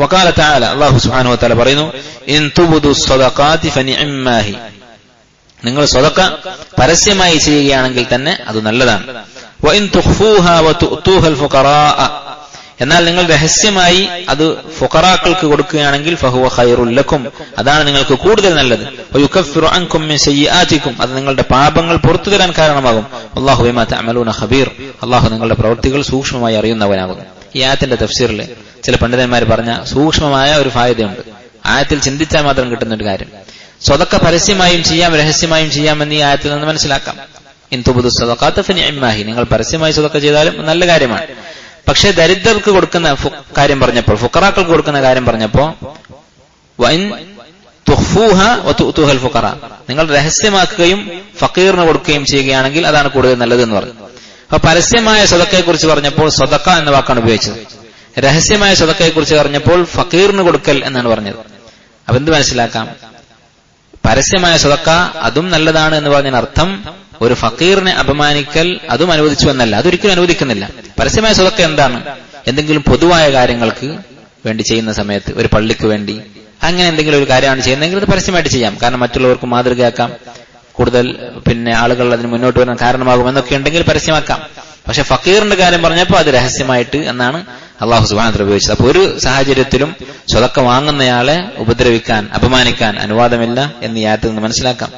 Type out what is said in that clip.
വഖാല തആല അല്ലാഹു സുബ്ഹാനഹു വതആല പറയുന്നു ഇൻ തുബ്ദു സ്വദഖാതി ഫനിഅമ്മാഹി നിങ്ങൾ സ്വതക്ക പരസ്യമായി ചെയ്യുകയാണെങ്കിൽ തന്നെ അത് നല്ലതാണ് വഇൻ തുഖ്ഫൂഹാ വതുഅതൂഹൽ ഫുഖറാ എന്നാൽ നിങ്ങൾ രഹസ്യമായി അത് ഫുഖറാക്കൾക്ക് കൊടുക്കുകയാണെങ്കിൽ ഫഹുവ ഖൈറുൽ ലക്കും അതാണ് നിങ്ങൾക്ക് കൂടുതൽ നല്ലത് വയുകഫിറു അൻകും മിൻ സയ്യിആതികും അത് നിങ്ങളുടെ പാപങ്ങൾ പുറത്തു തരാൻ കാരണമാകും അല്ലാഹു ബിമാ തഅമലൂന ഖബീർ അല്ലാഹു നിങ്ങളുടെ പ്രവൃത്തികൾ സൂക്ഷ്മമായി അറിയുന്നവനാകുന്നു ഈ ആയത്തിന്റെ തഫ്സീറിൽ ചില പണ്ഡിതന്മാർ പറഞ്ഞ സൂക്ഷ്മമായ ഒരു ഫായതയുണ്ട് ആയത്തിൽ ചിന്തിച്ചാൽ മാത്രം കിട്ടുന്ന ഒരു കാര്യം സ്വതക്ക പരസ്യമായും ചെയ്യാം രഹസ്യമായും ചെയ്യാമെന്ന് ഈ ആയത്തിൽ നിന്ന് മനസ്സിലാക്കാം ഇൻ തുബ്ദു സ്വദഖാത ഫനിഅമ്മാഹി നിങ്ങൾ പരസ്യമായി സ്വതക്ക ചെയ്താലും നല്ല കാര്യമാണ് പക്ഷേ ദരിദ്രർക്ക് കൊടുക്കുന്ന കാര്യം പറഞ്ഞപ്പോൾ ഫുഖറാക്കൾക്ക് കൊടുക്കുന്ന കാര്യം പറഞ്ഞപ്പോ വഇൻ തുഖ്ഫൂഹാ വതുഅതൂഹൽ ഫുഖറാ നിങ്ങൾ രഹസ്യമാക്കുകയും ഫഖീറിന് കൊടുക്കുകയും ചെയ്യുകയാണെങ്കിൽ അതാണ് കൂടുതൽ നല്ലത് എന്ന് പറഞ്ഞു. അപ്പൊ പരസ്യമായ സ്വതക്കയെ കുറിച്ച് പറഞ്ഞപ്പോൾ സ്വതക്ക എന്ന വാക്കാണ് ഉപയോഗിച്ചത്. രഹസ്യമായ സ്വതക്കയെ കുറിച്ച് പറഞ്ഞപ്പോൾ ഫഖീറിന് കൊടുക്കൽ എന്നാണ് പറഞ്ഞത്. അപ്പൊ എന്ത് മനസ്സിലാക്കാം? പരസ്യമായ സ്വതക്ക അതും നല്ലതാണ് എന്ന് പറഞ്ഞ അർത്ഥം ഒരു ഫഖീറിനെ അപമാനിക്കൽ അതും അനുവദിച്ചു എന്നല്ല, അതൊരിക്കലും അനുവദിക്കുന്നില്ല. പരസ്യമായ സ്വതക്ക എന്താണ്? എന്തെങ്കിലും പൊതുവായ കാര്യങ്ങൾക്ക് വേണ്ടി ചെയ്യുന്ന സമയത്ത്, ഒരു പള്ളിക്ക് വേണ്ടി അങ്ങനെ എന്തെങ്കിലും ഒരു കാര്യമാണ് ചെയ്യുന്നതെങ്കിൽ അത് പരസ്യമായിട്ട് ചെയ്യാം. കാരണം മറ്റുള്ളവർക്ക് മാതൃകയാക്കാം, കൂടുതൽ ആളുകൾ അതിന് മുന്നോട്ട് വരാൻ കാരണമാകും എന്നൊക്കെ ഉണ്ടെങ്കിൽ പരസ്യമാക്കാം. പക്ഷെ ഫഖീറിന്റെ കാര്യം പറഞ്ഞപ്പോൾ അത് രഹസ്യമായിട്ട് എന്നാണ് അല്ലാഹു സുബ്ഹാനഹു വ തആല ഉപയോഗിച്ചത്. അപ്പൊ ഒരു സാഹചര്യത്തിലും സ്വതക്ക വാങ്ങുന്നയാളെ ഉപദ്രവിക്കാൻ, അപമാനിക്കാൻ അനുവാദമില്ല എന്ന് ഈ ആയത്തിൽ നിന്ന് മനസ്സിലാക്കാം.